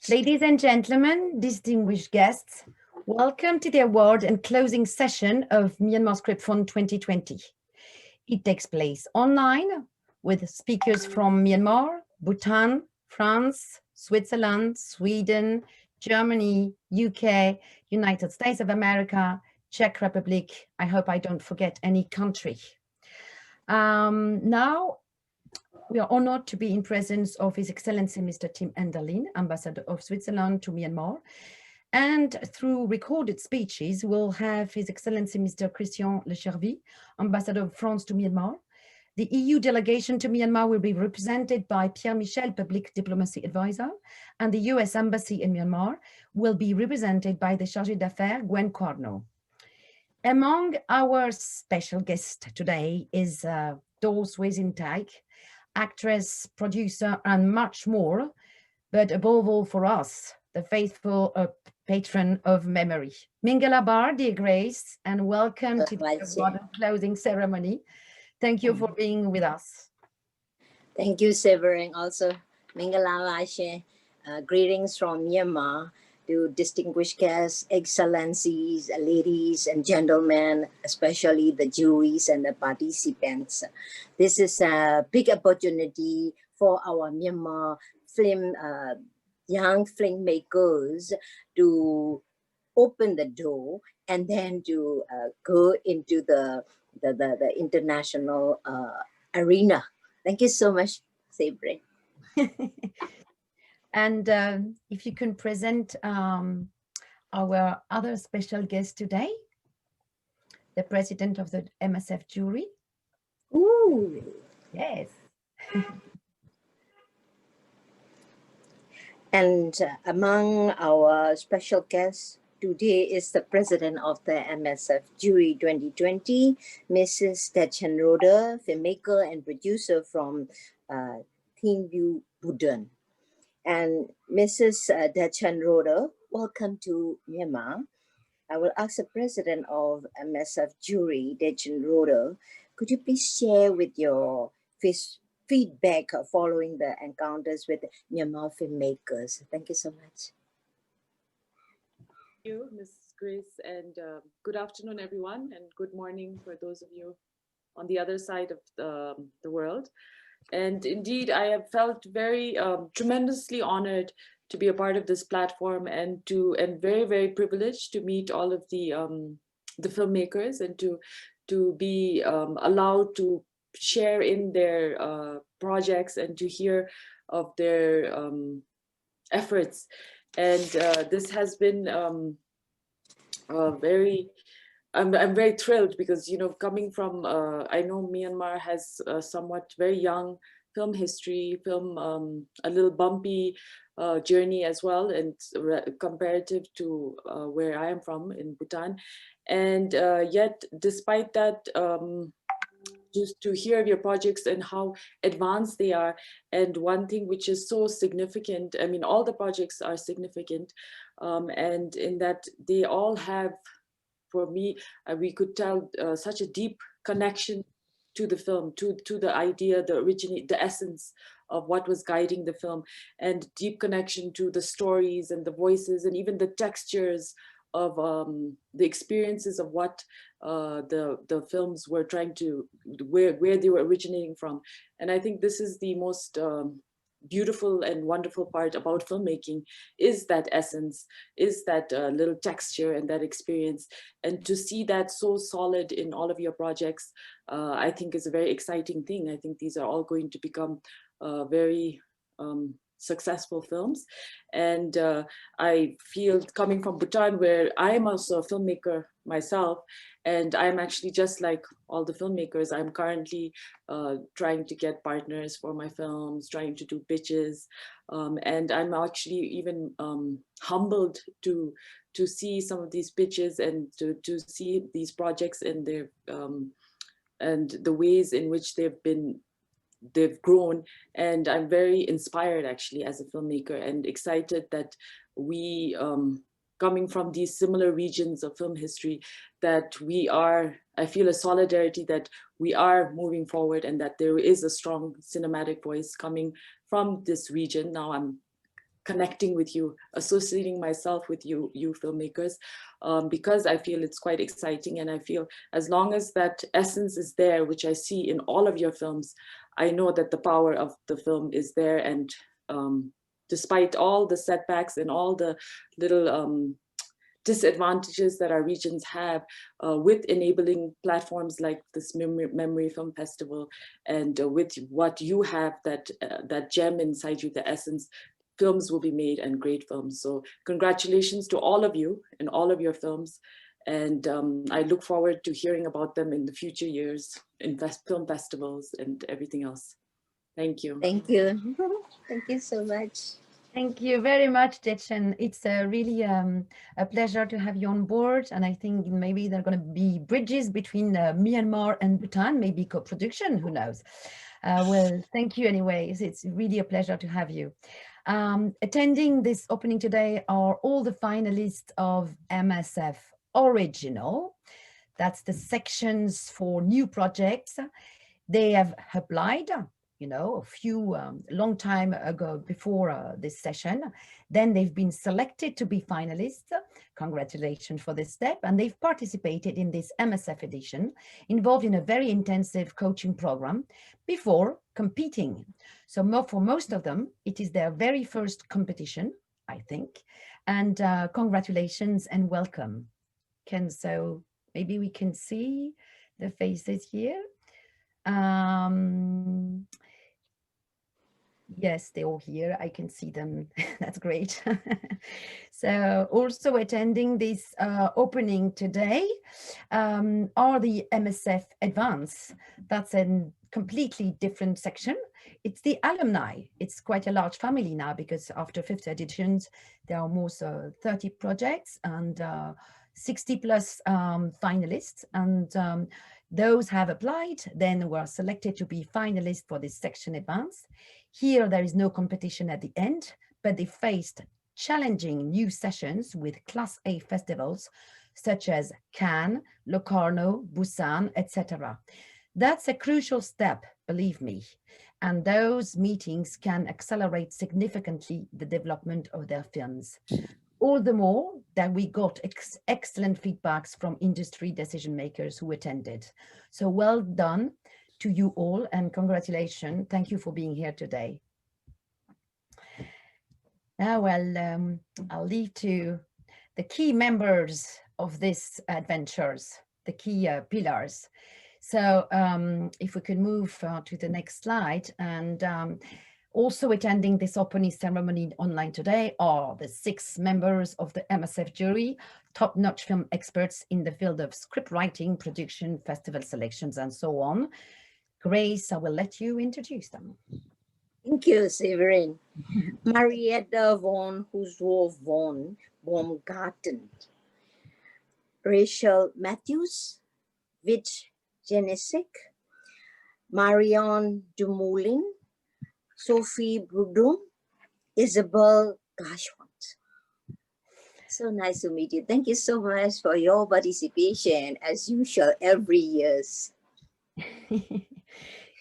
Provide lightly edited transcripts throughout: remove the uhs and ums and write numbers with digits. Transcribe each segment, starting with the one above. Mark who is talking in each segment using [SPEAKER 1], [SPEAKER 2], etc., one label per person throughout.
[SPEAKER 1] Ladies and gentlemen, distinguished guests, welcome to the award and closing session of Myanmar Script Fund 2020. It takes place online with speakers from Myanmar, Bhutan, France, Switzerland, Sweden, Germany, UK, United States of America, Czech Republic. I hope I don't forget any country. Now, we are honored to be in presence of His Excellency Mr. Tim Enderlin, Ambassador of Switzerland to Myanmar. And through recorded speeches, we'll have His Excellency Mr. Christian Lechervy, Ambassador of France to Myanmar. The EU delegation to Myanmar will be represented by Pierre Michel, Public Diplomacy Advisor, and the US Embassy in Myanmar will be represented by the Chargé d'Affaires, Gwen Cardno. Among our special guests today is Doris Wezintag, actress, producer, and much more, but above all for us, the faithful patron of memory. Mingala Bar, dear Grace, and welcome to the award closing ceremony. Thank you for being with us.
[SPEAKER 2] Thank you, Severin. Also, Mingala Vashe, greetings from Myanmar to distinguished guests, excellencies, ladies and gentlemen, especially the juries and the participants. This is a big opportunity for our Myanmar film, young filmmakers to open the door and then to go into the international arena. Thank you so much, Severin.
[SPEAKER 1] And if you can present our other special guest today, the president of the MSF jury.
[SPEAKER 2] Ooh.
[SPEAKER 1] Yes.
[SPEAKER 2] And among our special guests today is the president of the MSF jury 2020, Mrs. Dachen Roder, filmmaker and producer from Thiên View, Bhutan. And Mrs. Dachen Roder, welcome to Myanmar. I will ask the president of MSF jury, Dachen Roder, could you please share with your feedback following the encounters with Myanmar filmmakers? Thank you so much.
[SPEAKER 3] Thank you, Ms. Grace, and good afternoon, everyone, and good morning for those of you on the other side of the world. And indeed, I have felt very tremendously honored to be a part of this platform and very, very privileged to meet all of the filmmakers and to be allowed to share in their projects and to hear of their efforts. And this has been I'm very thrilled because, you know, coming from, I know Myanmar has a somewhat very young film history, a little bumpy journey as well, and comparative to where I am from in Bhutan. And yet, despite that, just to hear of your projects and how advanced they are. And one thing which is so significant, I mean, all the projects are significant, and in that they all have, for me, we could tell such a deep connection to the film, to the idea, the essence of what was guiding the film, and deep connection to the stories and the voices and even the textures of the experiences of what the films were trying to, where they were originating from. And I think this is the most beautiful and wonderful part about filmmaking, is that essence, is that little texture and that experience. And to see that so solid in all of your projects, I think is a very exciting thing. I think these are all going to become very successful films. And I feel, coming from Bhutan, where I am also a filmmaker myself, and I'm actually just like all the filmmakers, I'm currently trying to get partners for my films, trying to do pitches, and I'm actually even humbled to see some of these pitches and to see these projects and their and the ways in which they've grown. And I'm very inspired actually as a filmmaker and excited that we, coming from these similar regions of film history, that we are, I feel a solidarity that we are moving forward and that there is a strong cinematic voice coming from this region. Now I'm connecting with you, associating myself with you filmmakers, because I feel it's quite exciting. And I feel as long as that essence is there, which I see in all of your films, I know that the power of the film is there. And despite all the setbacks and all the little disadvantages that our regions have, with enabling platforms like this Memory Film Festival, and with what you have, that gem inside you, the essence, films will be made, and great films. So congratulations to all of you and all of your films. And I look forward to hearing about them in the future years in film festivals and everything else. Thank you.
[SPEAKER 2] Thank you. Thank you so much.
[SPEAKER 1] Thank you very much, Dechen. It's really a pleasure to have you on board. And I think maybe there are going to be bridges between Myanmar and Bhutan, maybe co-production, who knows. Well, thank you anyways. It's really a pleasure to have you. Attending this opening today are all the finalists of MSF Original. That's the sections for new projects. They have applied, you know, a few long time ago before this session. Then they've been selected to be finalists. Congratulations for this step. And they've participated in this MSF edition, involved in a very intensive coaching program before competing. So for most of them, it is their very first competition, I think. And congratulations and welcome. So maybe we can see the faces here. Yes, they're all here. I can see them. That's great. So also attending this opening today are the MSF Advance. That's a completely different section. It's the alumni. It's quite a large family now, because after 50 editions, there are almost 30 projects and 60 plus finalists. And those have applied, then were selected to be finalists for this section Advance. Here, there is no competition at the end, but they faced challenging new sessions with Class A festivals, such as Cannes, Locarno, Busan, etc. That's a crucial step, believe me. And those meetings can accelerate significantly the development of their films. All the more that we got excellent feedbacks from industry decision makers who attended. So well done to you all, and congratulations. Thank you for being here today. Now I'll leave to the key members of this adventures, the key pillars. So if we could move to the next slide. And also attending this opening ceremony online today are the 6 members of the MSF jury, top-notch film experts in the field of script writing, production, festival selections, and so on. Grace, I will let you introduce them.
[SPEAKER 2] Thank you, Severin. Marietta von Husworth von Baumgarten, Rachel Matthews, Vich Jenisik, Marion Dumoulin, Sophie Boudon, Isabel Gashwat. So nice to meet you. Thank you so much for your participation, as usual, every year.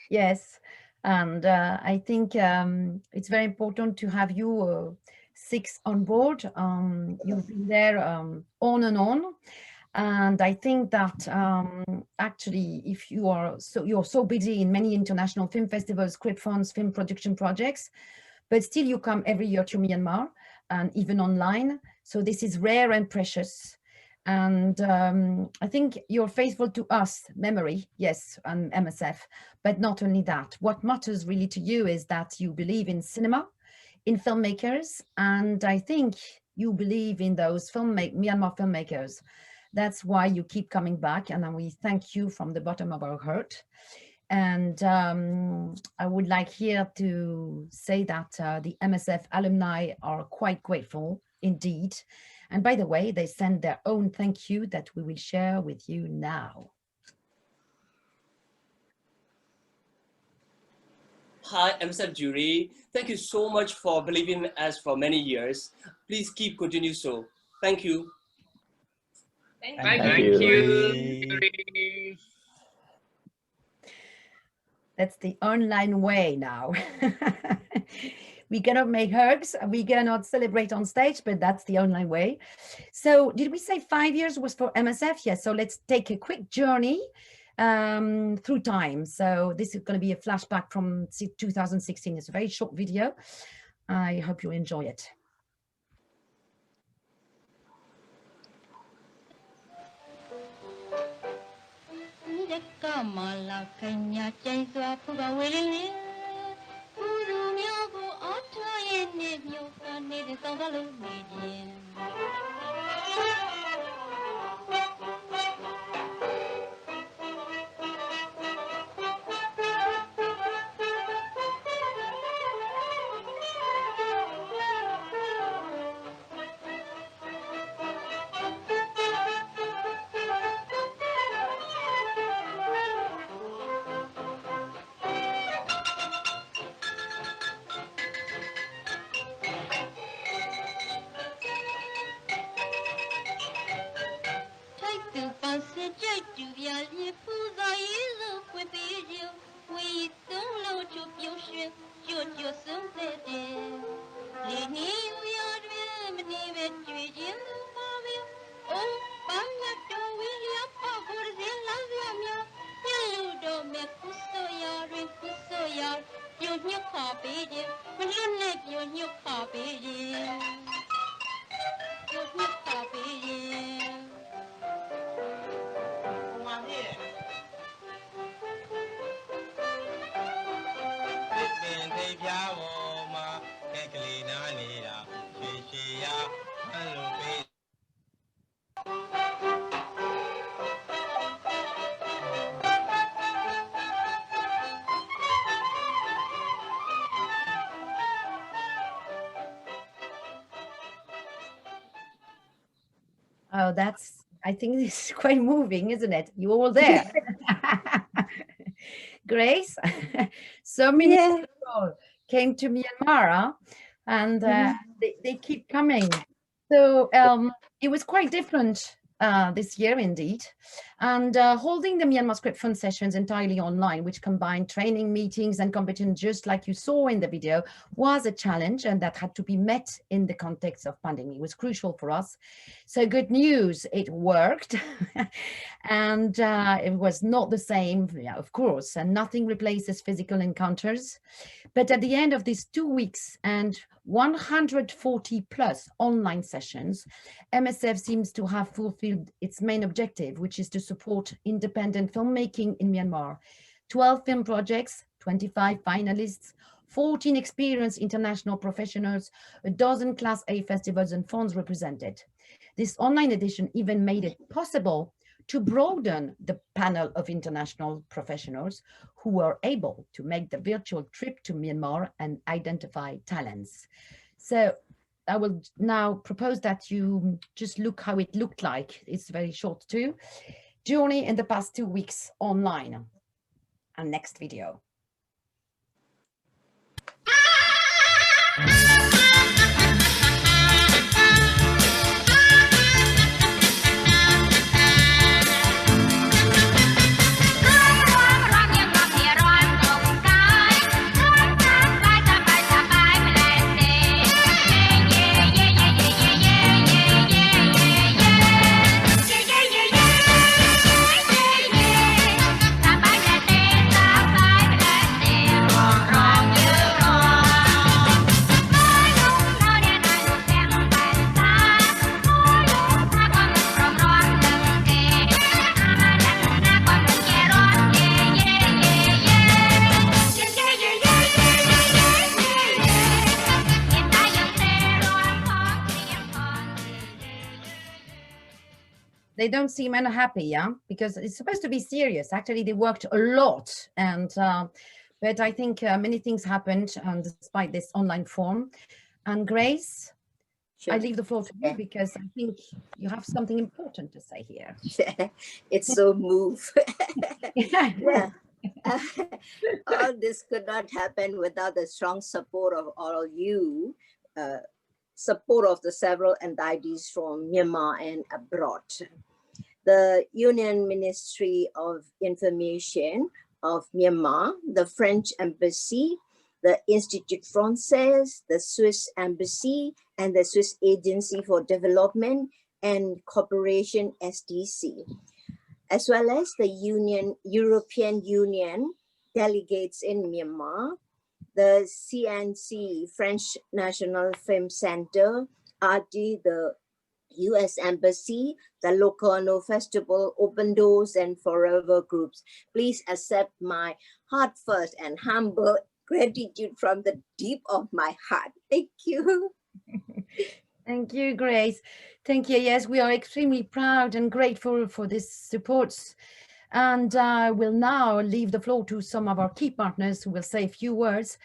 [SPEAKER 1] Yes, and I think it's very important to have you 6 on board. You've been there on and on. And I think that actually, if you're so busy in many international film festivals, script funds, film production projects, but still you come every year to Myanmar, and even online. So this is rare and precious. And I think you're faithful to us, memory, yes, and MSF, but not only that. What matters really to you is that you believe in cinema, in filmmakers, and I think you believe in those Myanmar filmmakers. That's why you keep coming back, and we thank you from the bottom of our heart. And I would like here to say that the MSF alumni are quite grateful indeed. And by the way, they send their own thank you that we will share with you now.
[SPEAKER 4] Hi, MSF jury. Thank you so much for believing in us for many years. Please continue so. Thank you.
[SPEAKER 5] Thank you.
[SPEAKER 1] That's the online way now. We cannot make hugs, we cannot celebrate on stage, but that's the only way. So did we say 5 years was for MSF? Yes, so let's take a quick journey through time. So this is going to be a flashback from 2016. It's a very short video. I hope you enjoy it. Oh, I think this is quite moving, isn't it? You're all there. Grace, so many people came to Myanmar, and they keep coming. So it was quite different this year indeed. And holding the Myanmar Script Fund sessions entirely online, which combined training, meetings and competition, just like you saw in the video, was a challenge, and that had to be met in the context of pandemic. It was crucial for us. So good news, it worked. And it was not the same, yeah, of course, and nothing replaces physical encounters. But at the end of these 2 weeks and 140 plus online sessions, MSF seems to have fulfilled its main objective, which is to support independent filmmaking in Myanmar. 12 film projects, 25 finalists, 14 experienced international professionals, a dozen Class A festivals and funds represented. This online edition even made it possible to broaden the panel of international professionals who were able to make the virtual trip to Myanmar and identify talents. So I will now propose that you just look how it looked like. It's very short too. Journey in the past 2 weeks online. And next video. They don't seem unhappy, yeah, because it's supposed to be serious. Actually, they worked a lot, and but I think many things happened despite this online form. And Grace, sure. I leave the floor to you because I think you have something important to say here.
[SPEAKER 2] It's so moved. Yeah. All this could not happen without the strong support of all of you, support of the several entities from Myanmar and abroad. The Union Ministry of Information of Myanmar, the French Embassy, the Institut Français, the Swiss Embassy, and the Swiss Agency for Development and Cooperation, SDC, as well as the European Union delegates in Myanmar, the CNC, French National Film Center, RD, the US Embassy, the Locarno Festival, Open Doors, and Forever Groups. Please accept my heartfelt and humble gratitude from the deep of my heart. Thank you.
[SPEAKER 1] Thank you, Grace. Thank you. Yes, we are extremely proud and grateful for this support. And I will now leave the floor to some of our key partners who will say a few words.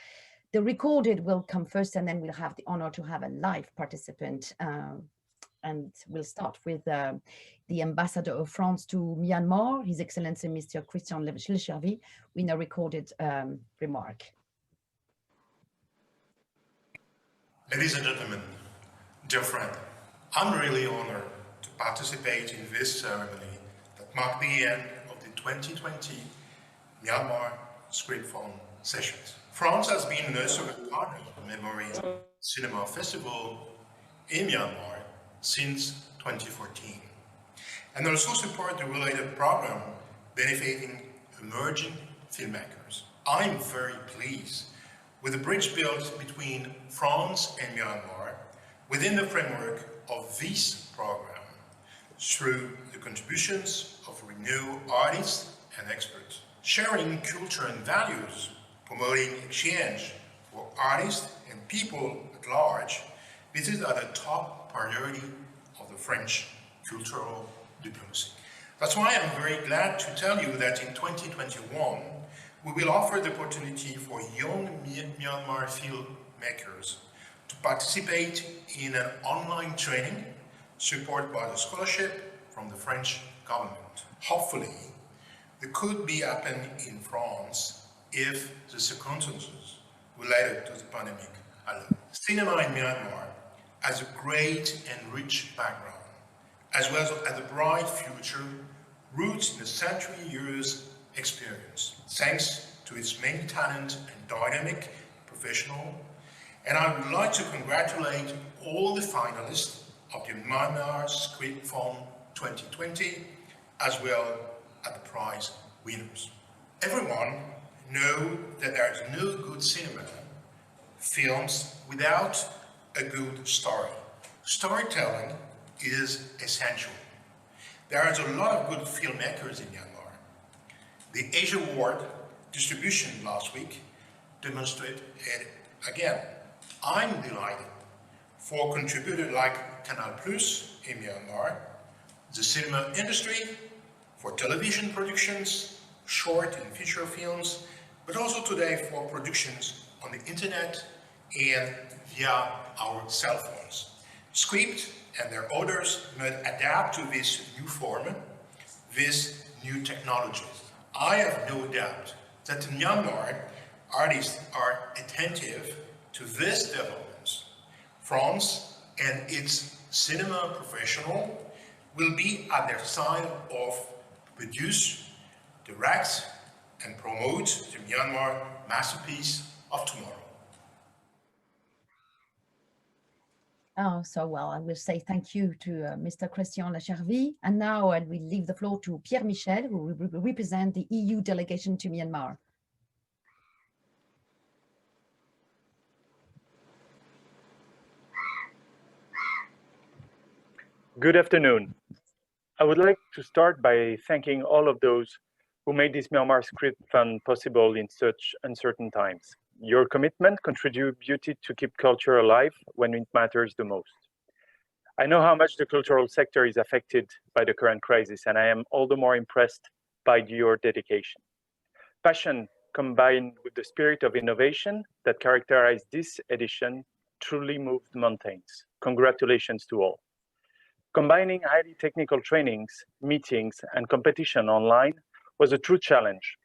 [SPEAKER 1] The recorded will come first, and then we'll have the honor to have a live participant. And we'll start with the Ambassador of France to Myanmar, His Excellency Mr. Christian Lechervy, in a recorded remark.
[SPEAKER 6] Ladies and gentlemen, dear friend, I'm really honored to participate in this ceremony that marked the end of the 2020 Myanmar Script Film sessions. France has been a nursery partner of the Memory Cinema Festival in Myanmar since 2014, and also support the related program benefiting emerging filmmakers. I'm very pleased with the bridge built between France and Myanmar within the framework of this program through the contributions of renowned artists and experts. Sharing culture and values, promoting exchange for artists and people at large, this is at the top priority of the French cultural diplomacy. That's why I'm very glad to tell you that in 2021, we will offer the opportunity for young Myanmar filmmakers to participate in an online training supported by the scholarship from the French government. Hopefully, it could be happen in France if the circumstances related to the pandemic allow. Cinema in Myanmar has a great and rich background, as well as a bright future, roots in a century years experience, thanks to its many talent and dynamic professional. And I would like to congratulate all the finalists of the Myanmar Script Film 2020, as well as the prize winners. Everyone knows that there is no good cinema films without a good story. Storytelling is essential. There is a lot of good filmmakers in Myanmar. The Asia Award distribution last week demonstrated it again. I'm delighted for contributors like Canal Plus in Myanmar, the cinema industry, for television productions, short and feature films, but also today for productions on the internet and via our cell phones. Script and their authors must adapt to this new form, this new technologies. I have no doubt that in Myanmar, artists are attentive to these developments. France and its cinema professional will be at their side of produce, direct, and promote the Myanmar masterpiece of tomorrow.
[SPEAKER 1] Oh, so well, I will say thank you to Mr. Christian Lechervy. And now I will leave the floor to Pierre Michel, who will represent the EU delegation to Myanmar.
[SPEAKER 7] Good afternoon. I would like to start by thanking all of those who made this Myanmar Script Fund possible in such uncertain times. Your commitment contributed to keep culture alive when it matters the most. I know how much the cultural sector is affected by the current crisis, and I am all the more impressed by your dedication. Passion combined with the spirit of innovation that characterized this edition truly moved mountains. Congratulations to all. Combining highly technical trainings, meetings, and competition online was a true challenge,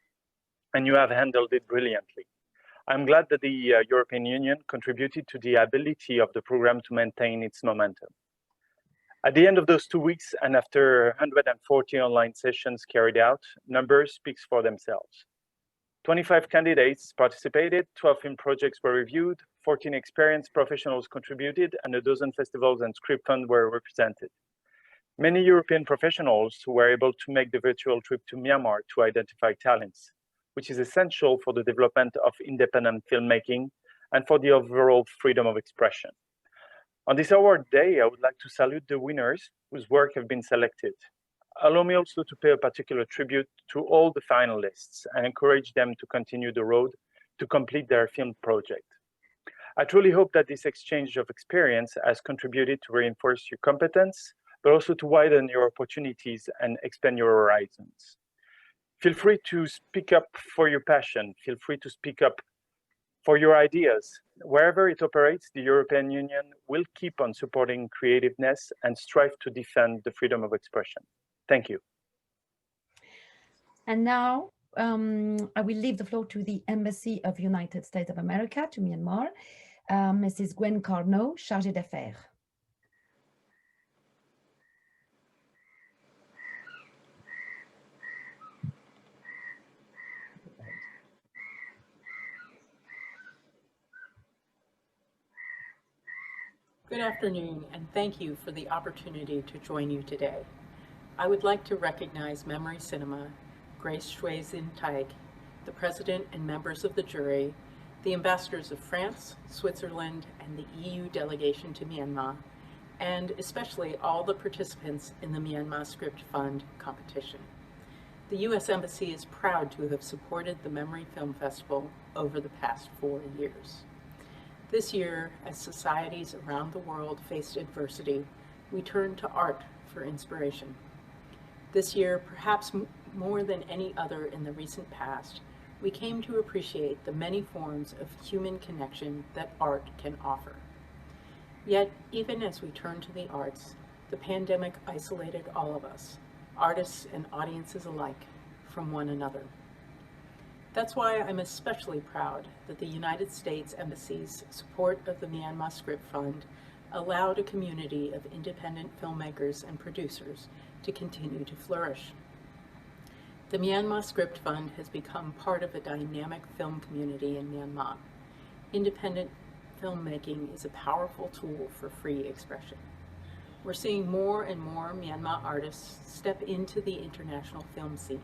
[SPEAKER 7] and you have handled it brilliantly. I'm glad that the European Union contributed to the ability of the program to maintain its momentum. At the end of those 2 weeks, and after 140 online sessions carried out, numbers speak for themselves. 25 candidates participated, 12 film projects were reviewed, 14 experienced professionals contributed, and a dozen festivals and script funds were represented. Many European professionals were able to make the virtual trip to Myanmar to identify talents, which is essential for the development of independent filmmaking and for the overall freedom of expression. On this award day, I would like to salute the winners whose work have been selected. Allow me also to pay a particular tribute to all the finalists and encourage them to continue the road to complete their film project. I truly hope that this exchange of experience has contributed to reinforce your competence, but also to widen your opportunities and expand your horizons. Feel free to speak up for your passion. Feel free to speak up for your ideas. Wherever it operates, the European Union will keep on supporting creativeness and strive to defend the freedom of expression. Thank you.
[SPEAKER 1] And now I will leave the floor to the Embassy of United States of America to Myanmar, Mrs. Gwen Carnot, Chargée d'Affaires.
[SPEAKER 8] Good afternoon, and thank you for the opportunity to join you today. I would like to recognize Memory Cinema, Grace Shuizin-Taig, the President and members of the jury, the ambassadors of France, Switzerland, and the EU delegation to Myanmar, and especially all the participants in the Myanmar Script Fund competition. The U.S. Embassy is proud to have supported the Memory Film Festival over the past 4 years. This year, as societies around the world faced adversity, we turned to art for inspiration. This year, perhaps more than any other in the recent past, we came to appreciate the many forms of human connection that art can offer. Yet, even as we turn to the arts, the pandemic isolated all of us, artists and audiences alike, from one another. That's why I'm especially proud that the United States Embassy's support of the Myanmar Script Fund allowed a community of independent filmmakers and producers to continue to flourish. The Myanmar Script Fund has become part of a dynamic film community in Myanmar. Independent filmmaking is a powerful tool for free expression. We're seeing more and more Myanmar artists step into the international film scene,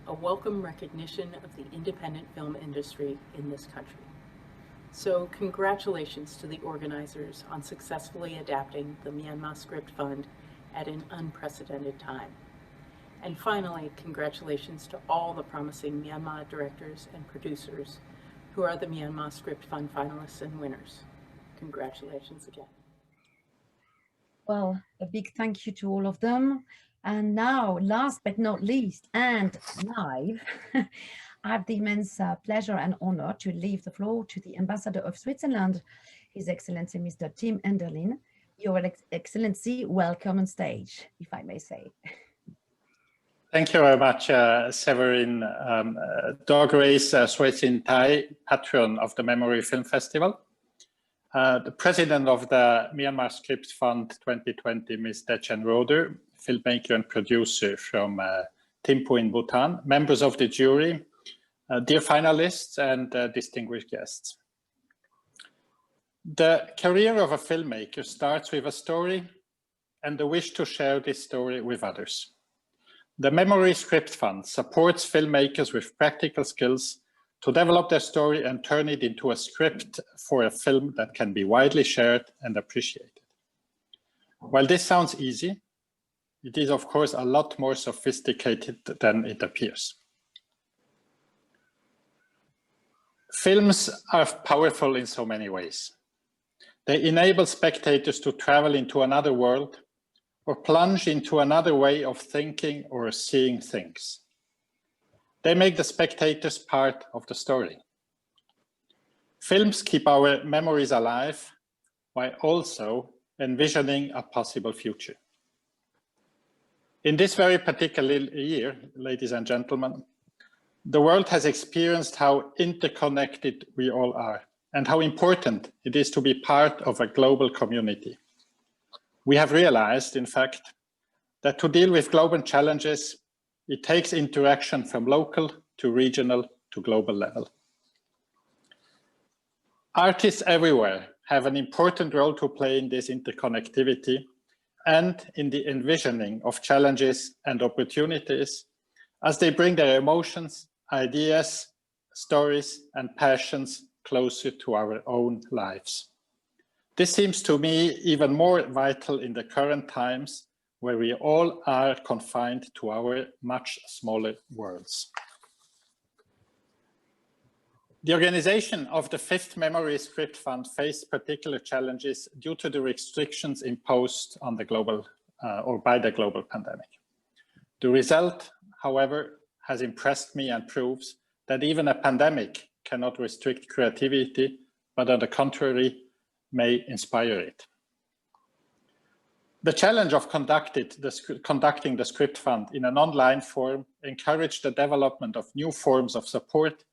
[SPEAKER 8] a welcome recognition of the independent film industry in this country. So congratulations to the organizers on successfully adapting the Myanmar Script Fund at an unprecedented time. And finally, congratulations to all the promising Myanmar directors and producers who are the Myanmar Script Fund finalists and winners. Congratulations again.
[SPEAKER 1] Well, a big thank you to all of them. And now, last but not least, and live, I have the immense pleasure and honor to leave the floor to the Ambassador of Switzerland, His Excellency Mr. Tim Enderlin. Your Excellency, welcome on stage, if I may say.
[SPEAKER 9] Thank you very much, Severin. Grace Shuizin-Taig, patron of the Memory Film Festival. The president of the Myanmar Script Fund 2020, Ms. Dechen Roder, filmmaker and producer from Thimphu in Bhutan, members of the jury, dear finalists, and distinguished guests. The career of a filmmaker starts with a story and the wish to share this story with others. The Memory Script Fund supports filmmakers with practical skills to develop their story and turn it into a script for a film that can be widely shared and appreciated. While this sounds easy, it is of course a lot more sophisticated than it appears. Films are powerful in so many ways. They enable spectators to travel into another world or plunge into another way of thinking or seeing things. They make the spectators part of the story. Films keep our memories alive while also envisioning a possible future. In this very particular year, ladies and gentlemen, the world has experienced how interconnected we all are and how important it is to be part of a global community. We have realized, in fact, that to deal with global challenges, it takes interaction from local to regional to global level. Artists everywhere have an important role to play in this interconnectivity and in the envisioning of challenges and opportunities as they bring their emotions, ideas, stories, and passions closer to our own lives. This seems to me even more vital in the current times where we all are confined to our much smaller worlds. The organization of the 5th Memory Script Fund faced particular challenges due to the restrictions imposed on the global or by the global pandemic. The result, however, has impressed me and proves that even a pandemic cannot restrict creativity, but on the contrary, may inspire it. The challenge of conducting the Script Fund in an online form encouraged the development of new forms of support,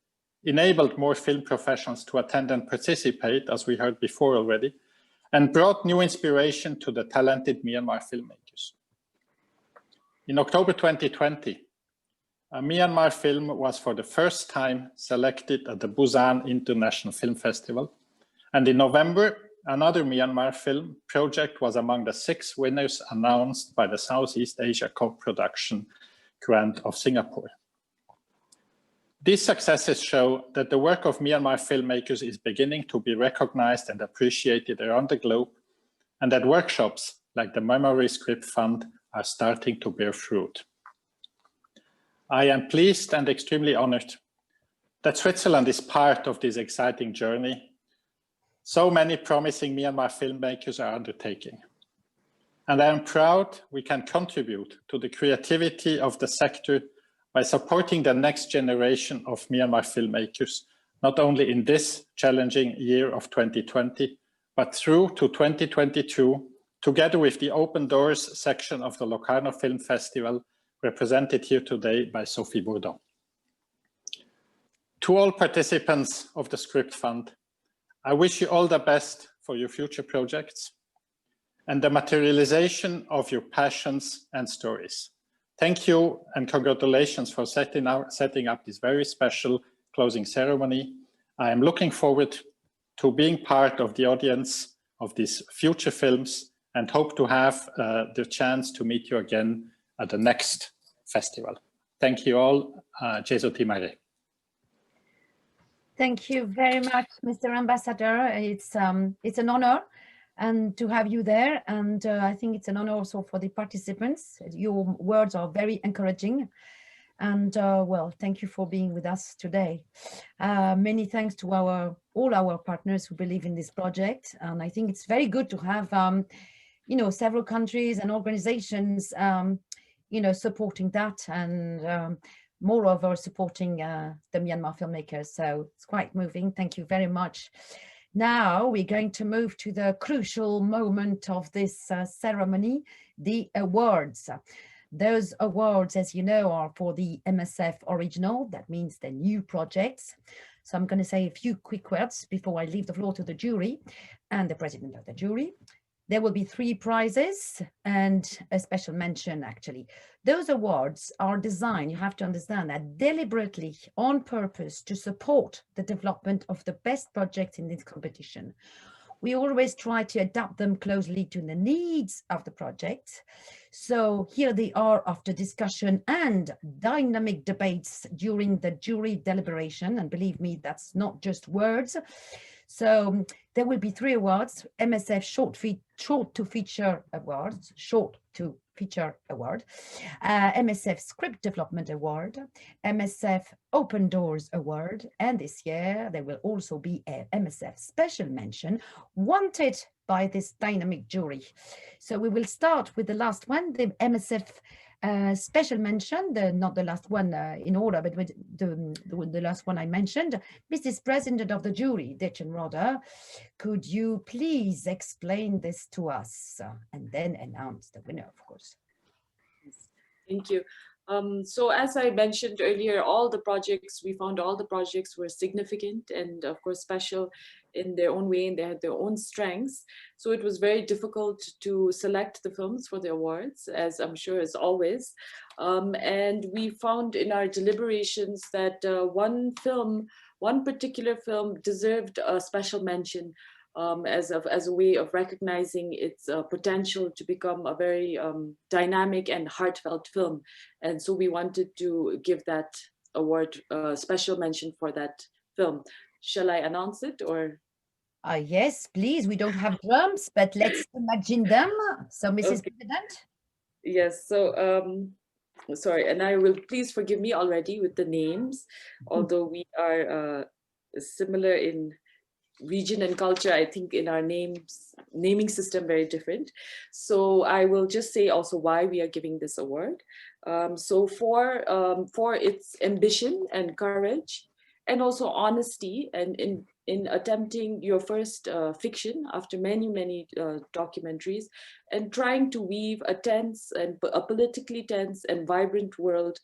[SPEAKER 9] enabled more film professionals to attend and participate, as we heard before already, and brought new inspiration to the talented Myanmar filmmakers. In October 2020, a Myanmar film was for the first time selected at the Busan International Film Festival. And in November, another Myanmar film project was among the 6 winners announced by the Southeast Asia Co-Production Grant of Singapore. These successes show that the work of Myanmar filmmakers is beginning to be recognized and appreciated around the globe, and that workshops like the Memory Script Fund are starting to bear fruit. I am pleased and extremely honored that Switzerland is part of this exciting journey so many promising Myanmar filmmakers are undertaking. And I am proud we can contribute to the creativity of the sector by supporting the next generation of Myanmar filmmakers, not only in this challenging year of 2020, but through to 2022, together with the Open Doors section of the Locarno Film Festival, represented here today by Sophie Bourdon. To all participants of the Script Fund, I wish you all the best for your future projects and the materialization of your passions and stories. Thank you and congratulations for setting up this very special closing ceremony. I am looking forward to being part of the audience of these future films and hope to have the chance to meet you again at the next festival. Thank you all. Jesu Timare.
[SPEAKER 1] Thank you very much, Mr. Ambassador. It's an honor and to have you there, and I think it's an honor also for the participants. Your words are very encouraging, and well, thank you for being with us today. Many thanks to all our partners who believe in this project, and I think it's very good to have you know, several countries and organizations you know, supporting that, and moreover supporting the Myanmar filmmakers. So it's quite moving. Thank you very much. Now we're going to move to the crucial moment of this ceremony, the awards. Those awards, as you know, are for the MSF original. That means the new projects. So I'm going to say a few quick words before I leave the floor to the jury and the president of the jury. There will be 3 prizes and a special mention, actually. Those awards are designed, you have to understand that, deliberately, on purpose, to support the development of the best projects in this competition. We always try to adapt them closely to the needs of the project. So here they are after discussion and dynamic debates during the jury deliberation. And believe me, that's not just words. So there will be 3 awards: MSF Short to Feature Award, MSF Script Development Award, MSF Open Doors Award, and this year there will also be a MSF Special Mention wanted by this dynamic jury. So we will start with the last one, the MSF special mention, not the last one in order, but with the last one I mentioned. Mrs. President of the jury, Dechen Roda, could you please explain this to us and then announce the winner, of course?
[SPEAKER 3] Thank you. So as I mentioned earlier, we found all the projects were significant and of course special in their own way, and they had their own strengths. So it was very difficult to select the films for the awards, as I'm sure as always. And we found in our deliberations that one particular film deserved a special mention as a way of recognizing its potential to become a very dynamic and heartfelt film. And so we wanted to give that award special mention for that film. Shall I announce it, or?
[SPEAKER 1] Yes, please. We don't have drums, but let's imagine them. So, Mrs.
[SPEAKER 3] Okay.
[SPEAKER 1] President?
[SPEAKER 3] Yes, so sorry, and I will, please forgive me already with the names, although we are similar in region and culture. I think in our naming system very different. So I will just say also why we are giving this award. So for its ambition and courage, and also honesty, and in attempting your first fiction after many documentaries, and trying to weave a politically tense and vibrant world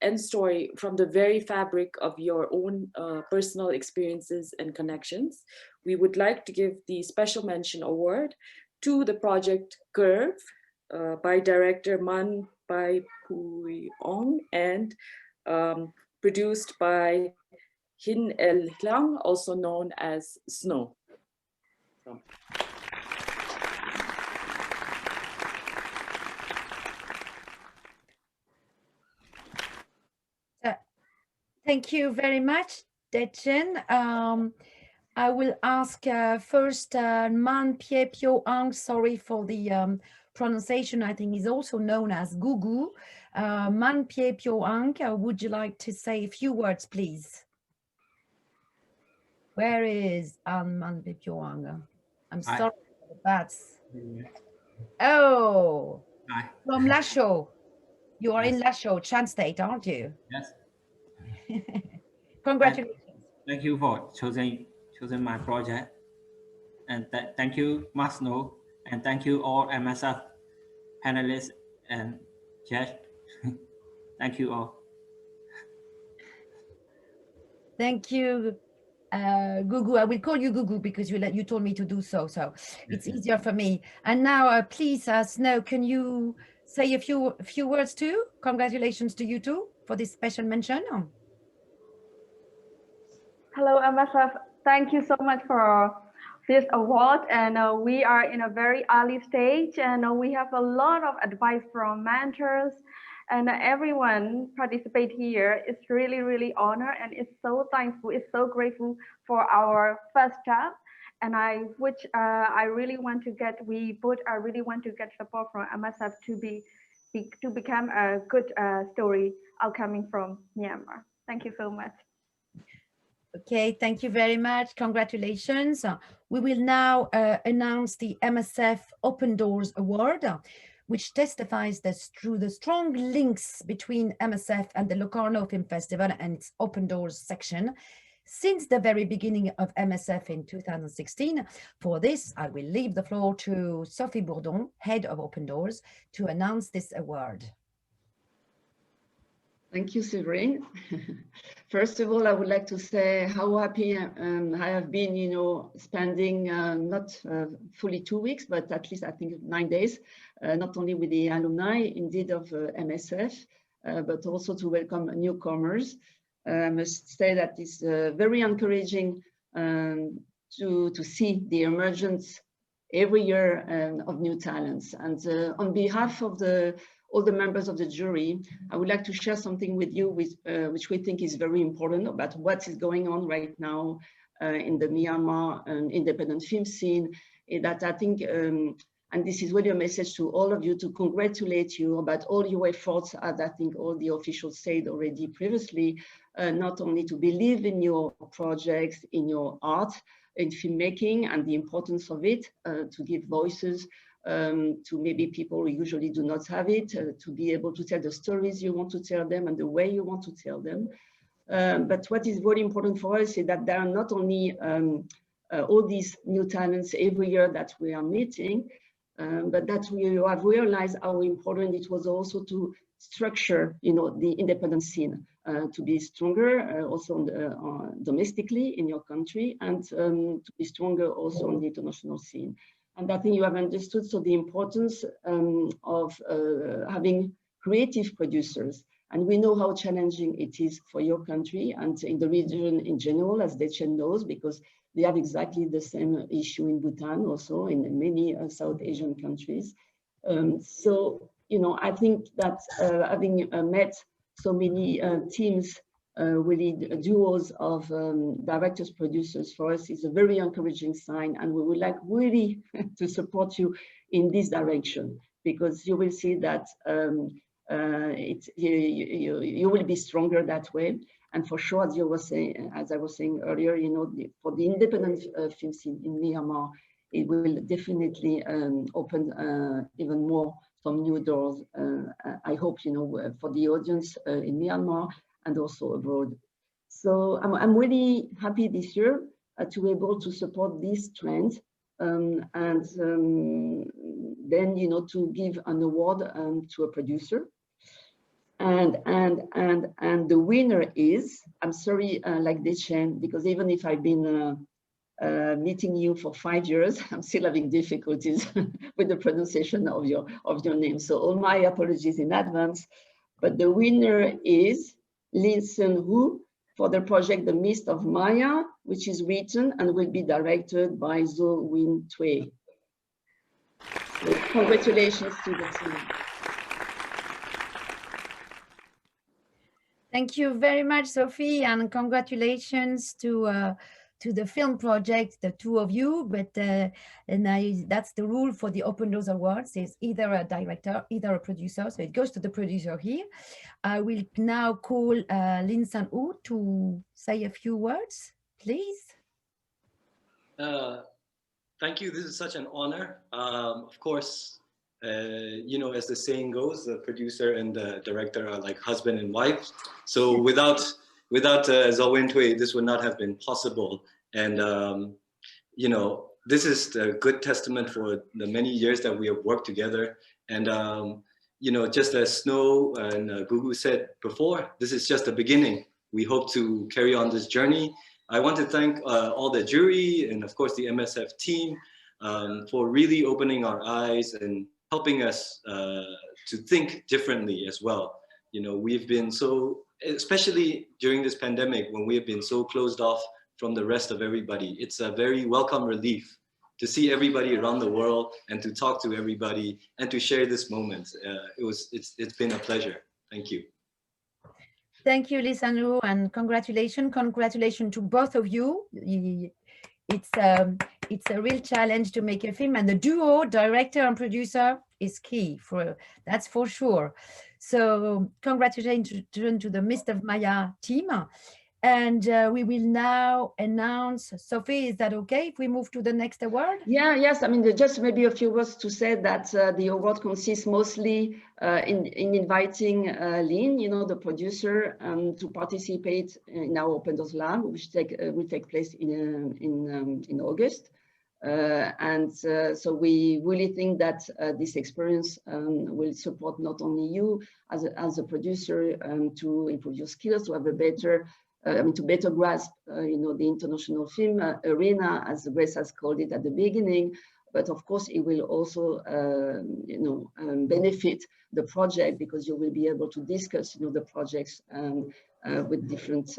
[SPEAKER 3] and story from the very fabric of your own personal experiences and connections. We would like to give the special mention award to the project Curve by director Man Pai Pui Ong, and produced by Hin El Hlang, also known as Snow.
[SPEAKER 1] Thank you very much, Dechen. I will ask first Man Pie Pyo Ang, sorry for the pronunciation, I think is also known as Gugu. Man Pie Pyo Ang, would you like to say a few words, please? Where is Man Pie Pyo Ang? I'm sorry for the bats. Oh,
[SPEAKER 10] Hi.
[SPEAKER 1] from Lasho. You are in Lasho, Chan State, aren't you?
[SPEAKER 10] Yes.
[SPEAKER 1] Congratulations.
[SPEAKER 10] Thank you for choosing my project, and thank you, Masno, and thank you all MSF panelists and judge. Thank you all.
[SPEAKER 1] Thank you, Gugu. I will call you Gugu because you told me to do so. So it's easier for me. And now, please, Snow, can you say a few words too? Congratulations to you too for this special mention.
[SPEAKER 11] Hello, MSF. Thank you so much for this award. And we are in a very early stage, and we have a lot of advice from mentors, and everyone participate here. It's really honored, and it's so thankful. It's so grateful for our first step. And I really want to get support from MSF to become a good story outcoming from Myanmar. Thank you so much.
[SPEAKER 1] Okay, thank you very much. Congratulations. We will now announce the MSF Open Doors Award, which testifies that through the strong links between MSF and the Locarno Film Festival and its Open Doors section since the very beginning of MSF in 2016. For this, I will leave the floor to Sophie Bourdon, head of Open Doors, to announce this award.
[SPEAKER 12] Thank you, Séverine. First of all, I would like to say how happy I have been, spending not fully 2 weeks, but at least I think 9 days, not only with the alumni, indeed, of MSF, but also to welcome newcomers. I must say that it's very encouraging to see the emergence every year of new talents. And on behalf of all the members of the jury, I would like to share something with you which we think is very important about what is going on right now in the Myanmar independent film scene. That I think, and this is really a message to all of you, to congratulate you about all your efforts, as I think all the officials said already previously, not only to believe in your projects, in your art, in filmmaking, and the importance of it, to give voices to maybe people who usually do not have it, to be able to tell the stories you want to tell them and the way you want to tell them. But what is very important for us is that there are not only all these new talents every year that we are meeting, but that we have realized how important it was also to structure, the independent scene to be stronger also domestically in your country, and to be stronger also on the international scene. And I think you have understood the importance of having creative producers. And we know how challenging it is for your country and in the region in general, as Dechen knows, because they have exactly the same issue in Bhutan, also in many South Asian countries. So, I think that having met so many teams, really duos of directors, producers, for us is a very encouraging sign, and we would like really to support you in this direction, because you will see that you will be stronger that way. And for sure, as I was saying earlier, for the independent film scene in Myanmar, it will definitely open even more some new doors. I hope, for the audience in Myanmar and also abroad. So I'm really happy this year to be able to support this trend, and then, to give an award to a producer. And the winner is, I'm sorry, like Dechen, because even if I've been meeting you for 5 years, I'm still having difficulties with the pronunciation of your name. So all my apologies in advance. But the winner is Lin Sun Hu for the project The Mist of Maya, which is written and will be directed by Zo Win Tue. So congratulations to the team.
[SPEAKER 1] Thank you very much, Sophie, and congratulations to the film project, the two of you. But that's the rule for the Open Doors Awards: is either a director, either a producer. So it goes to the producer here. I will now call Lin Sun Hu to say a few words, please.
[SPEAKER 13] Thank you. This is such an honor. Of course, as the saying goes, the producer and the director are like husband and wife. So without Zo Win Tue, this would not have been possible. And this is a good testament for the many years that we have worked together. And just as Snow and Gugu said before, this is just the beginning. We hope to carry on this journey. I want to thank all the jury and of course the MSF team for really opening our eyes and helping us to think differently as well. We've been so, especially during this pandemic, when we have been so closed off from the rest of everybody, it's a very welcome relief to see everybody around the world and to talk to everybody and to share this moment. It's been a pleasure. Thank you.
[SPEAKER 1] Thank you, Lin Sun Hu, and congratulations to both of you. It's a real challenge to make a film, and the duo, director and producer, is key that's for sure. So congratulations to the Mist of Maya team. And we will now announce, Sophie, is that okay if we move to the next award?
[SPEAKER 12] Yes, I mean, just maybe a few words to say that the award consists mostly in inviting Lin, the producer, to participate in our Open Doors Lab, which will take place in August. So we really think that this experience will support not only you as a producer to improve your skills, to have a better to better grasp, the international film arena, as Grace has called it at the beginning. But of course, it will also, benefit the project, because you will be able to discuss, the projects with different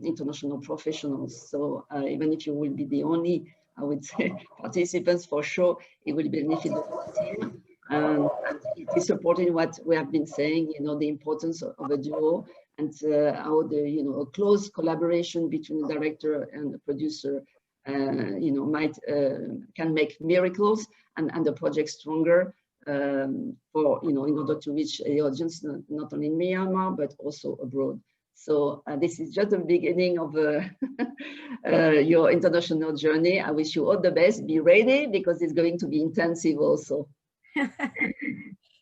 [SPEAKER 12] international professionals. So even if you will be the only, I would say, participants, for sure, it will benefit the team. And it is supporting what we have been saying, the importance of a duo, and how the a close collaboration between the director and the producer can make miracles and the project stronger for in order to reach the audience not only in Myanmar but also abroad. So this is just the beginning of your international journey. I wish you all the best. Be ready, because it's going to be intensive also.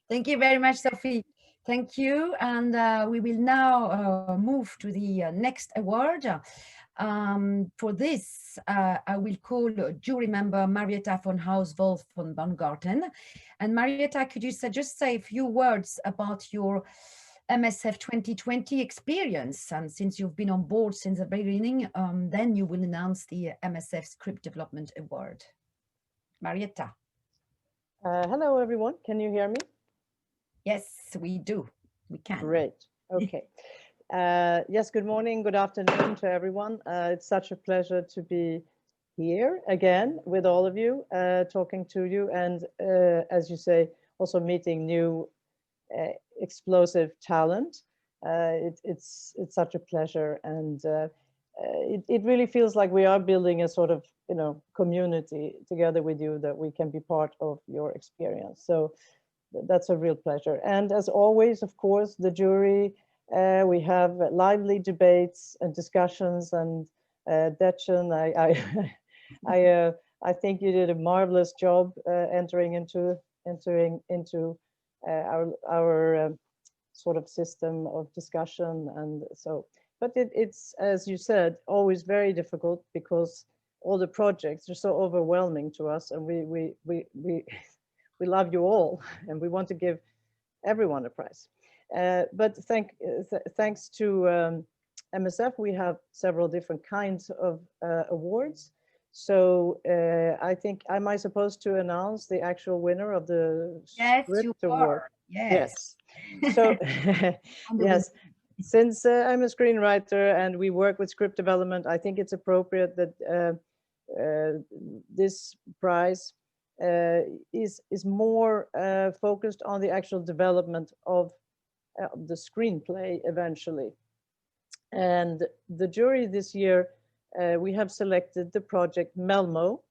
[SPEAKER 1] Thank you very much, Sophie. Thank you. And we will now move to the next award. For this, I will call jury member Marietta von Hauswolf von Baumgarten. And Marietta, could you just say a few words about your MSF 2020 experience? And since you've been on board since the beginning, then you will announce the MSF Script Development Award. Marietta.
[SPEAKER 14] Hello, everyone. Can you hear me?
[SPEAKER 1] Yes, we do. We can.
[SPEAKER 14] Great. Okay. Yes, good morning, good afternoon to everyone. It's such a pleasure to be here again with all of you, talking to you, and as you say, also meeting new explosive talent. It's such a pleasure, and it really feels like we are building a sort of, you know, community together with you, that we can be part of your experience. So that's a real pleasure. And as always, of course, the jury, we have lively debates and discussions, and Detchen, I think you did a marvelous job entering into our sort of system of discussion. And so, but it's, as you said, always very difficult because all the projects are so overwhelming to us, and we love you all, and we want to give everyone a prize. But thanks to MSF, we have several different kinds of awards. So I think, am I supposed to announce the actual winner of the Script Award?
[SPEAKER 1] Yes.
[SPEAKER 14] So yes, since I'm a screenwriter and we work with script development, I think it's appropriate that this prize is more focused on the actual development of the screenplay eventually. And the jury this year, we have selected the project Melmo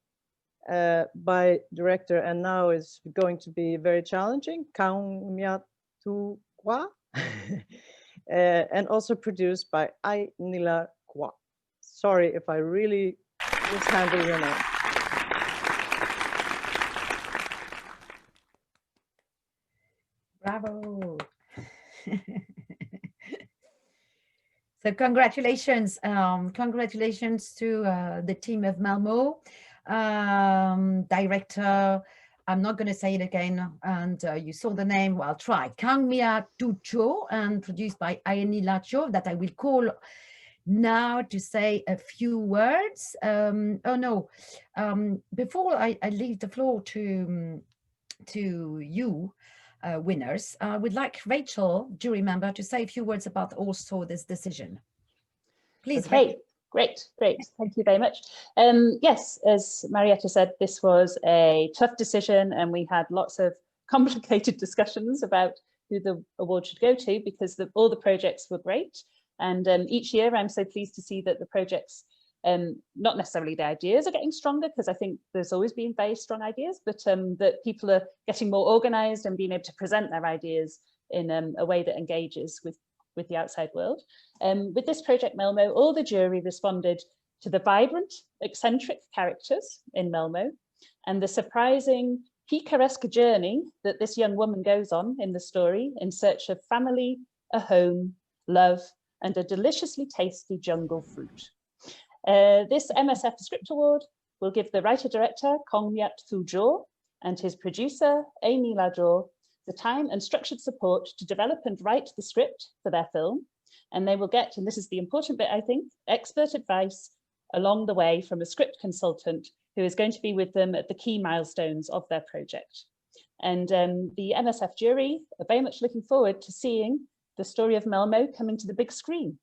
[SPEAKER 14] by director, and now is going to be very challenging, Kang Myat-thu Kwa, and also produced by Ai Nila Kwa. Sorry if I really mishandle your name.
[SPEAKER 1] Bravo. So congratulations, congratulations to the team of Malmo, director, I'm not going to say it again, and you saw the name, well, I'll try, Kang Myat-thu Cho, and produced by Aini Lacho, that I will call now to say a few words. Before I leave the floor to you, winners, I would like Rachel, jury member, to say a few words about also this decision. Please.
[SPEAKER 15] Okay, Rachel. Great. Thank you very much. Yes, as Marietta said, this was a tough decision, and we had lots of complicated discussions about who the award should go to, because all the projects were great. And each year I'm so pleased to see that the projects, not necessarily the ideas are getting stronger, because I think there's always been very strong ideas, but that people are getting more organized and being able to present their ideas in a way that engages with the outside world. With this project Melmo, all the jury responded to the vibrant, eccentric characters in Melmo, and the surprising, picaresque journey that this young woman goes on in the story in search of family, a home, love, and a deliciously tasty jungle fruit. This MSF Script Award will give the writer-director Kang Myat-thu Cho and his producer Amy Lajo the time and structured support to develop and write the script for their film. And they will get, and this is the important bit, I think, expert advice along the way from a script consultant who is going to be with them at the key milestones of their project. And the MSF jury are very much looking forward to seeing the story of Melmo coming to the big screen.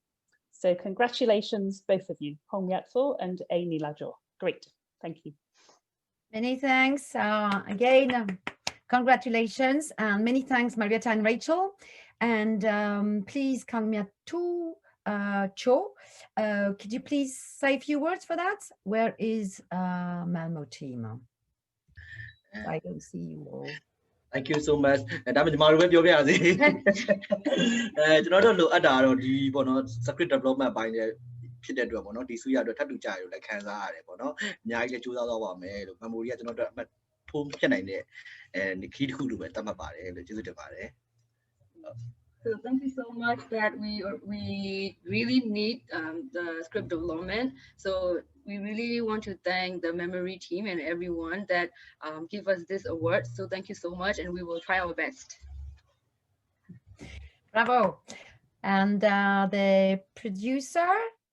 [SPEAKER 15] So congratulations, both of you, Kang Myat-thu and Amy Lajo. Great, thank you.
[SPEAKER 1] Many thanks. Again, congratulations, and many thanks, Marietta and Rachel. And please, Kang Myat-thu Cho, could you please say a few words for that? Where is Malmo team? I don't see you all.
[SPEAKER 16] Thank you so much. And I'm Maruပြောပြရစီကျွန်တော်တို့လိုအပ်တာတော့ဒီပေါ့နော် script development ပိုင်းနဲ့ဖြစ်တဲ့အတွက်ပေါ့နော်ဒီဆွေးရအတွက်ထပ်တူကြရလို့လည်းခံစားရတယ်ပေါ့နော်အများကြီးလည်းကြိုးစားသွားပါမယ်လို့ memory ကကျွန်တော်တို့အမှတ်ထိုးဖြစ်နိုင်တဲ့ခီးတစ်ခုလိုပဲသတ်မှတ်ပါတယ်လို့ကျေးဇူးတင်ပါတယ်
[SPEAKER 12] So thank you so much that we really need the script development. So we really want to thank the memory team and everyone that give us this award. So thank you so much, and we will try our best.
[SPEAKER 1] Bravo. And the producer,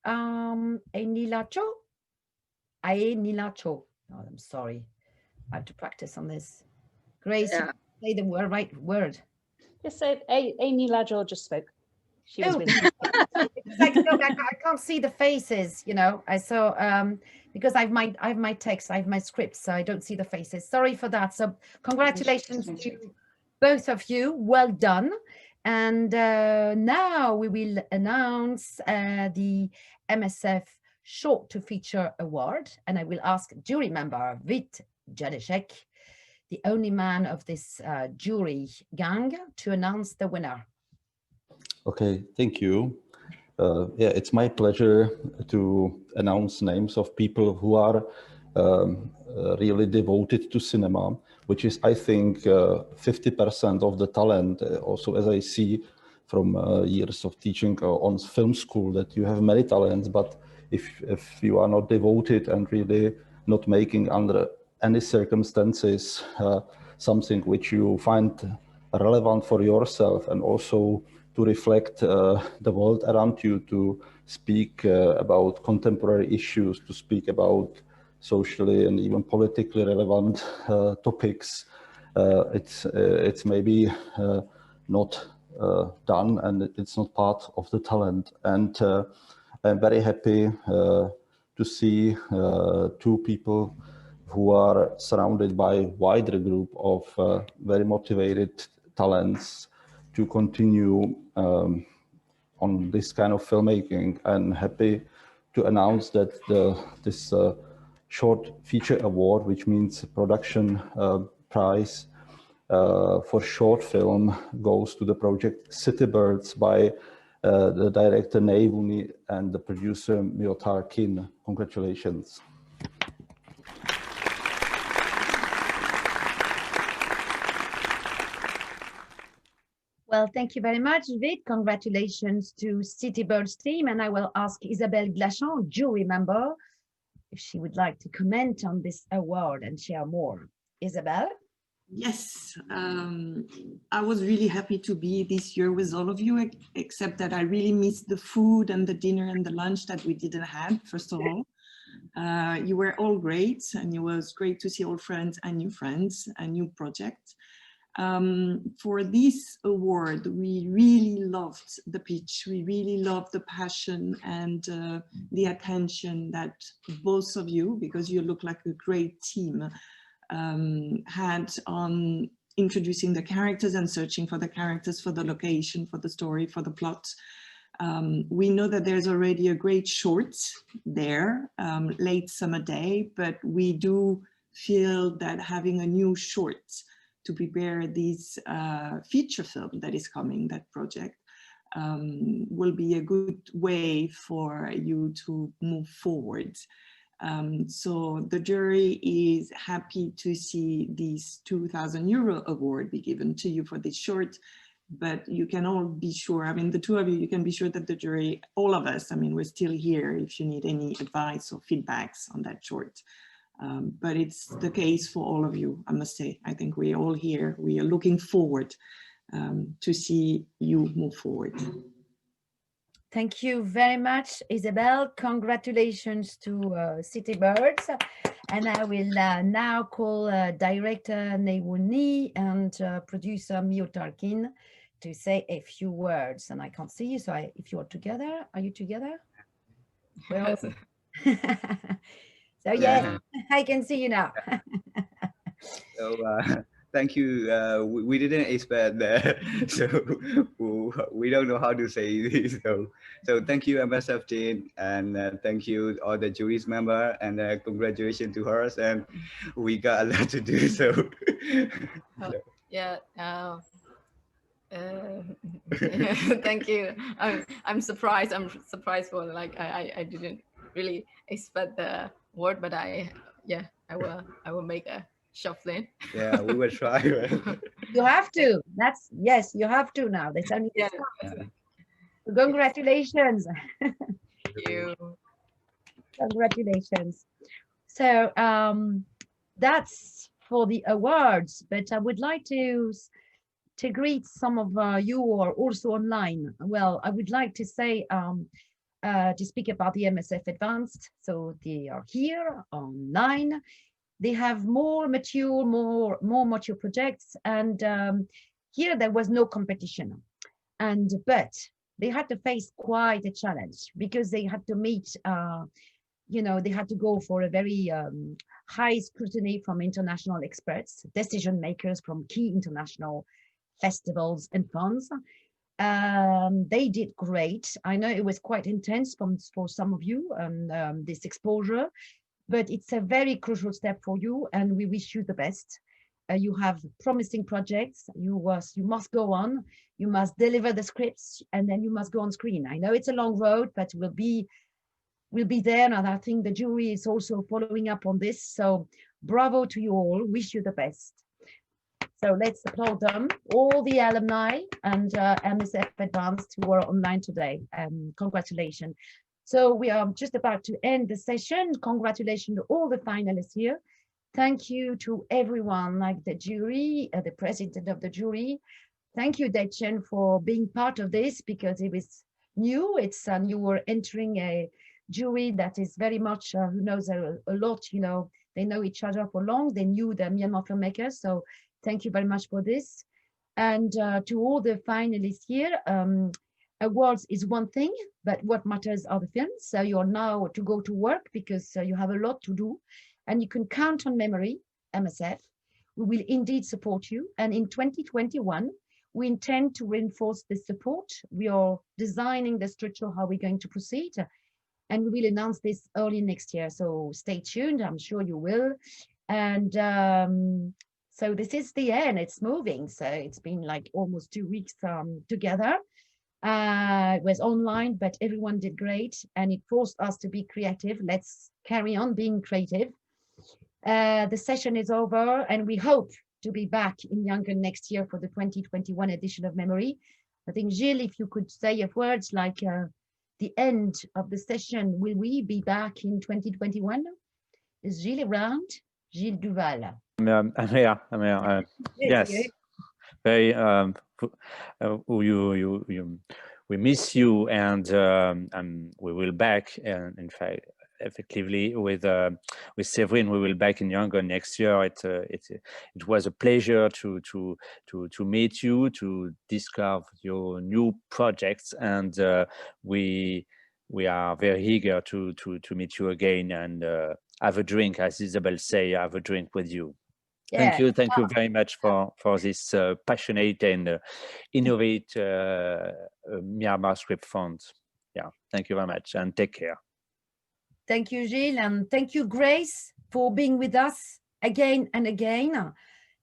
[SPEAKER 1] Enilacho. Oh, I'm sorry. I have to practice on this. Grace, say the right word.
[SPEAKER 15] Just say Amy Lajo just spoke. She was with you.
[SPEAKER 1] Because I can't see the faces, you know. I saw because I have my text, I have my script, so I don't see the faces. Sorry for that. So congratulations to both of you. Well done. And now we will announce the MSF Short to Feature Award, and I will ask jury member Vit Jadeshek, the only man of this jury gang, to announce the winner.
[SPEAKER 17] Okay, thank you. Yeah, it's my pleasure to announce names of people who are really devoted to cinema, which is, I think, 50% of the talent. Also, as I see from years of teaching on film school, that you have many talents, but if you are not devoted and really not making under any circumstances something which you find relevant for yourself and also to reflect the world around you, to speak about contemporary issues, to speak about socially and even politically relevant topics, it's maybe not done, and it's not part of the talent. And I'm very happy to see two people who are surrounded by a wider group of very motivated talents to continue on this kind of filmmaking. I'm happy to announce that this short feature award, which means production prize for short film, goes to the project City Birds by the director Neivuni and the producer Myotar Kin. Congratulations.
[SPEAKER 1] Well, thank you very much, Vit. Congratulations to City Birds team. And I will ask Isabelle Glachon, jury member, if she would like to comment on this award and share more. Isabelle?
[SPEAKER 18] Yes, I was really happy to be this year with all of you, except that I really missed the food and the dinner and the lunch that we didn't have, first of all. You were all great, and it was great to see old friends and new projects. For this award, we really loved the pitch. We really loved the passion and the attention that both of you, because you look like a great team, had on introducing the characters and searching for the characters, for the location, for the story, for the plot. We know that there's already a great short there, Late Summer Day, but we do feel that having a new short to prepare this feature film that is coming, that project, will be a good way for you to move forward. So the jury is happy to see this €2,000 award be given to you for this short, but you can all be sure, I mean, the two of you, you can be sure that the jury, all of us, I mean, we're still here if you need any advice or feedbacks on that short. But it's the case for all of you, I must say. I think we're all here. We are looking forward to see you move forward.
[SPEAKER 1] Thank you very much, Isabelle. Congratulations to City Birds. And I will now call director Neivuni and producer Myotar Kin to say a few words. And I can't see you, so if you are together, are you together? Well, so yes, I can see you now.
[SPEAKER 19] So thank you. We didn't expect that, so we don't know how to say this. So thank you, MSF team, and thank you all the jury's member, and congratulations to her. And we got a lot to do. So
[SPEAKER 20] yeah. Thank you. I'm surprised. I'm surprised for like I didn't really expect the word, but I will make shuffling.
[SPEAKER 19] Yeah, we will try.
[SPEAKER 1] You have to. That's yes, you have to now. That's only the start. Congratulations.
[SPEAKER 20] Thank you.
[SPEAKER 1] Congratulations. So that's for the awards, but I would like to greet some of you who are also online. Well, I would like to say to speak about the MSF Advanced. So they are here online. They have more mature projects, and here there was no competition. But they had to face quite a challenge because they had to meet, they had to go for a very high scrutiny from international experts, decision makers from key international festivals and funds. They did great. I know it was quite intense for some of you, this exposure, but it's a very crucial step for you, and we wish you the best. You have promising projects. You must go on. You must deliver the scripts, and then you must go on screen. I know it's a long road, but we'll be there, and I think the jury is also following up on this. So bravo to you all. Wish you the best. So let's applaud them, all the alumni and MSF Advanced who are online today. Congratulations. So we are just about to end the session. Congratulations to all the finalists here. Thank you to everyone, like the jury, the president of the jury. Thank you, Dechen, for being part of this, because it was new. You were entering a jury that is very much, who knows a lot, they know each other for long. They knew the Myanmar filmmakers. So thank you very much for this. And to all the finalists here, awards is one thing, but what matters are the films. So you're now to go to work because you have a lot to do, and you can count on Memory, MSF. We will indeed support you. And in 2021, we intend to reinforce this support. We are designing the structure, how we're going to proceed, and we will announce this early next year. So stay tuned, I'm sure you will. And so this is the end, it's moving. So it's been like almost 2 weeks together. It was online, but everyone did great, and it forced us to be creative. Let's carry on being creative. The session is over, and we hope to be back in Yangon next year for the 2021 edition of Memory. I think, Gilles, if you could say a words like the end of the session, will we be back in 2021? Is Gilles around? Gilles Duval.
[SPEAKER 21] I'm here. Yes. Very. We miss you, and we will back. And in fact, effectively, with Séverine, we will back in Yangon next year. It was a pleasure to meet you, to discover your new projects, and we are very eager to meet you again and have a drink, as Isabel say, have a drink with you. Yeah. Thank you very much for this passionate and innovative Myanmar Script Fund. Yeah, thank you very much, and take care.
[SPEAKER 1] Thank you, Gilles, and thank you, Grace, for being with us again and again.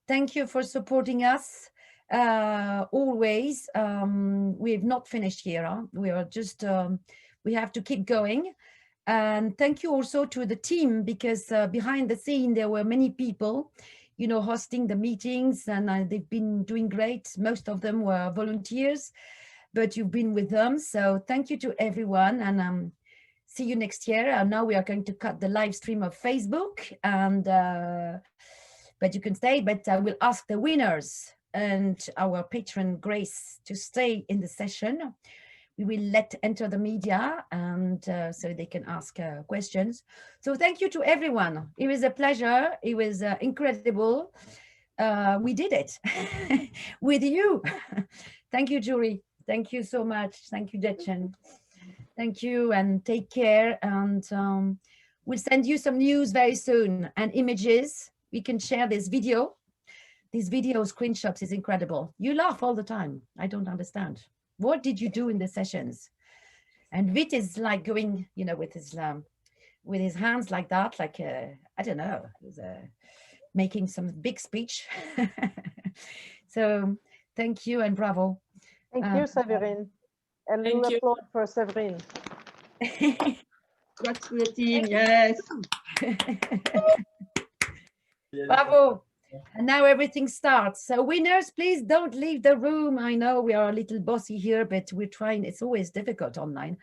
[SPEAKER 1] Thank you for supporting us always. We've not finished here. Huh? We are just, we have to keep going. And thank you also to the team, because behind the scene, there were many people, hosting the meetings, and they've been doing great. Most of them were volunteers, but you've been with them. So thank you to everyone, and see you next year. And now we are going to cut the live stream of Facebook, and but you can stay, but I will ask the winners and our patron Grace to stay in the session. We will let enter the media, and so they can ask questions. So thank you to everyone. It was a pleasure. It was incredible. We did it with you. Thank you, jury. Thank you so much. Thank you, Dechen. Thank you, and take care. And we'll send you some news very soon, and images. We can share this video. This video screenshots is incredible. You laugh all the time. I don't understand. What did you do in the sessions? And Vit is like going, with his hands like that, like I don't know, making some big speech. So thank you and bravo.
[SPEAKER 14] Thank you, Séverine. And we'll applaud for Séverine.
[SPEAKER 12] Congrats to the team, yes.
[SPEAKER 1] Bravo. And now everything starts. So winners, please don't leave the room. I know we are a little bossy here, but we're trying. It's always difficult online.